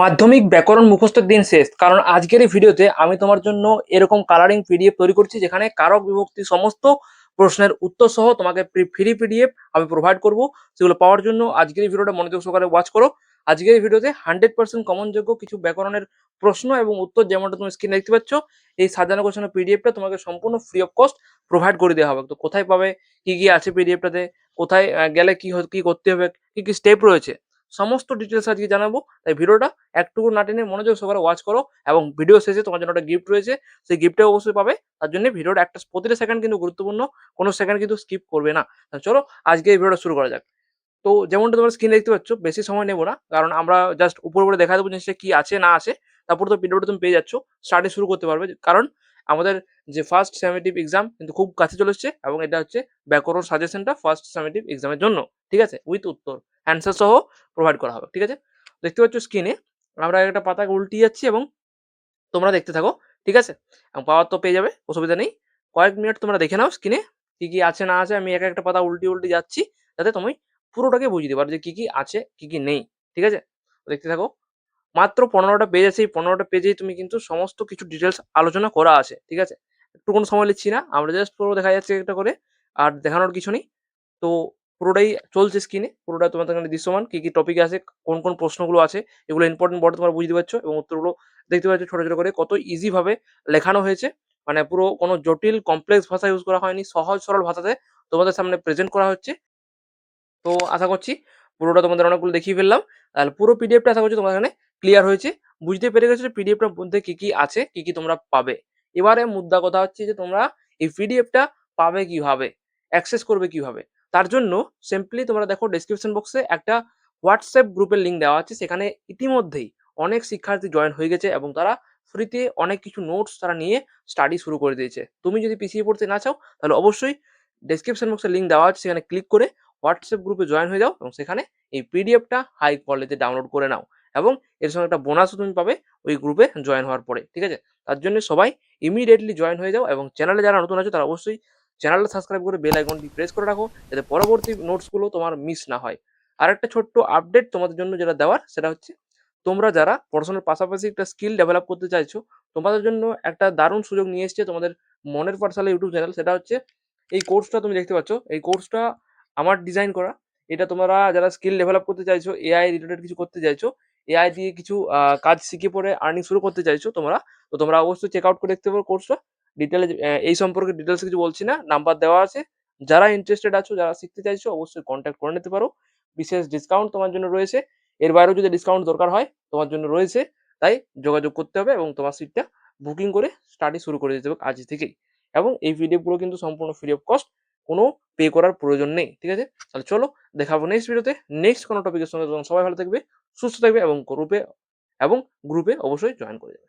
মাধ্যমিক ব্যাকরণ মুখস্থের দিন শেষ, কারণ আজকের এই ভিডিওতে আমি তোমার জন্য এরকম কালারিং পিডিএফ তৈরি করছি যেখানে কারক বিভক্তি সমস্ত প্রশ্নের উত্তর সহ তোমাকে ফ্রি পিডিএফ আমি প্রোভাইড করব। সেগুলো পাওয়ার জন্য আজকের এই ভিডিওটা মনোযোগ সহকারে ওয়াচ করো। আজকের এই ভিডিওতে 100% কমনযোগ্য কিছু ব্যাকরণের প্রশ্ন এবং উত্তর, যেমনটা তুমি স্ক্রিনে দেখতে পাচ্ছ, এই সাজানো গোছানো পিডিএফটা তোমাকে সম্পূর্ণ ফ্রি অফ কস্ট প্রোভাইড করে দেওয়া হবে। তো কোথায় পাবে, কি কি আছে পিডিএফটাতে, কোথায় গেলে কি করতে হবে, কি কি স্টেপ রয়েছে, সমস্ত ডিটেলস আজকে জানাবো। তাই ভিডিওটা একটুকু না টেনে মনোযোগ সহকারে ওয়াচ করো, এবং ভিডিও শেষে তোমার জন্য একটা গিফট রয়েছে, সেই গিফটটা অবশ্যই পাবে। তার জন্য ভিডিওটা একটা প্রতিটা সেকেন্ড কিন্তু গুরুত্বপূর্ণ, কোনো সেকেন্ড কিন্তু স্কিপ করবে না। চলো আজকে এই ভিডিওটা শুরু করা যাক। তো যেমনটা তোমরা স্ক্রিনে দেখতে পাচ্ছ, বেশি সময় নেব না, কারণ আমরা জাস্ট উপরে উপরে দেখা দেবো জিনিসটা কি আছে না আছে। তারপর তো ভিডিওটা তুমি পেয়ে যাচ্ছ, স্টাডি শুরু করতে পারবে। কারণ আমাদের যে ফার্স্ট সামেটিভ এক্সাম কিন্তু খুব কাছে চলে এসছে, এবং এটা হচ্ছে ব্যাকরণ সাজেশনটা ফার্স্ট সামেটিভ এক্সামের জন্য, ঠিক আছে, উইথ উত্তর অ্যান্সার সহ প্রোভাইড করা হবে। ঠিক আছে, দেখতে পাচ্ছ স্ক্রিনে আমরা একটা পাতাকে উল্টিয়ে যাচ্ছি, এবং তোমরা দেখতে থাকো। ঠিক আছে, এবং পাওয়ার তো পেয়ে যাবে, অসুবিধা নেই। কয়েক মিনিট তোমরা দেখে নাও স্ক্রিনে কি কি আছে না আছে। আমি এক একটা পাতা উল্টিয়ে উল্টে যাচ্ছি, যাতে তুমি পুরোটাকে বুঝে দিতে পারো যে কি কি আছে কি কি নেই। ঠিক আছে, দেখতে থাকো। মাত্র 15টা পেজ আছে, এই 15টা পেজেই তুমি কিন্তু সমস্ত কিছু ডিটেলস আলোচনা করা আছে। ঠিক আছে, একটু কোনো সময় নিচ্ছি না, আমরা জাস্ট পুরো দেখা যাচ্ছে একটা করে, আর দেখানোর কিছু নেই। তো পুরোটাই চলছে স্ক্রিনে, পুরোটা তোমাদের এখানে দৃশ্যমান, কি কি টপিক আছে, কোন কোন প্রশ্নগুলো আছে, এগুলো ইম্পর্টেন্ট বড় তোমরা বুঝতে পারছো, এবং উত্তরগুলো দেখতে পাচ্ছ ছোট ছোট করে কত ইজি ভাবে লেখানো হয়েছে। মানে পুরো কোনো জটিল কমপ্লেক্স ভাষা ইউজ করা হয়নি, সহজ সরল ভাষাতে তোমাদের সামনে প্রেজেন্ট করা হচ্ছে। তো আশা করছি পুরোটা তোমাদের অনেকগুলো দেখিয়ে ফেললাম। তাহলে পুরো পিডিএফটা আশা করছি তোমাদের এখানে ক্লিয়ার হয়েছে, বুঝতে পেরে গেছো যে পিডিএফটার মধ্যে কি কি আছে, কি কি তোমরা পাবে। এবারে মুদ্রা কথা হচ্ছে যে তোমরা এই পিডিএফটা পাবে কিভাবে, অ্যাক্সেস করবে কিভাবে। তার জন্য সিম্পলি তোমরা দেখো ডেসক্রিপশন বক্সে একটা হোয়াটসঅ্যাপ গ্রুপের লিঙ্ক দেওয়া আছে, সেখানে ইতিমধ্যেই অনেক শিক্ষার্থী জয়েন হয়ে গেছে, এবং তারা ফ্রিতে অনেক কিছু নোটস তারা নিয়ে স্টাডি শুরু করে দিয়েছে। তুমি যদি পিছিয়ে পড়তে না চাও, তাহলে অবশ্যই ডেসক্রিপশন বক্সে লিঙ্ক দেওয়া আছে, সেখানে ক্লিক করে হোয়াটসঅ্যাপ গ্রুপে জয়েন হয়ে যাও, এবং সেখানে এই পিডিএফটা হাই কোয়ালিটিতে ডাউনলোড করে নাও, এবং এর সঙ্গে একটা বোনাসও তুমি পাবে ওই গ্রুপে জয়েন হওয়ার পরে। ঠিক আছে, তার জন্য সবাই ইমিডিয়েটলি জয়েন হয়ে যাও, এবং চ্যানেলে যারা নতুন আছে তারা অবশ্যই চ্যানেলটা সাবস্ক্রাইব করে বেল আইকনটি প্রেস করে রাখো, যাতে পরবর্তী নোটসগুলো তোমার মিস না হয়। আর একটা ছোট্ট আপডেট তোমাদের জন্য যেটা দেওয়ার, সেটা হচ্ছে তোমরা যারা পড়াশোনার পাশাপাশি একটা স্কিল ডেভেলপ করতে চাইছো, তোমাদের জন্য একটা দারুণ সুযোগ নিয়ে এসেছে তোমাদের মনের পাঠশালা ইউটিউব চ্যানেল। সেটা হচ্ছে এই কোর্সটা তুমি দেখতে পাচ্ছ, এই কোর্সটা আমার ডিজাইন করা। এটা তোমরা যারা স্কিল ডেভেলপ করতে চাইছো, এআই রিলেটেড কিছু করতে চাইছো, এআই দিয়ে কিছু কাজ শিখে পরে আর্নিং শুরু করতে চাইছো তোমরা, তো তোমরা অবশ্যই চেক আউট করে দেখতে পারো কোর্সটা। ডিটেলে এই সম্পর্কে ডিটেলস কিছু বলছি না, নাম্বার দেওয়া আছে। যারা ইন্টারেস্টেড আছো, যারা শিখতে চাইছো, অবশ্যই কন্ট্যাক্ট করে নিতে পারো। বিশেষ ডিসকাউন্ট তোমার জন্য রয়েছে। এর বাইরেও যদি ডিসকাউন্ট দরকার হয় তোমার জন্য রয়েছে। তাই যোগাযোগ করতে হবে, এবং তোমার সিটটা বুকিং করে স্টাডি শুরু করে দিতে হবে আজ থেকেই। এবং এই পিডিএফ গুলো কিন্তু সম্পূর্ণ ফ্রি অফ কস্ট, কোনো পে করার প্রয়োজন নেই। ঠিক আছে, তাহলে চলো দেখাবো নেক্সট ভিডিওতে নেক্সট কোনো টপিকের সঙ্গে। তখন সবাই ভালো থাকবে, সুস্থ থাকবে, এবং গ্রুপে অবশ্যই জয়েন করে যাবে।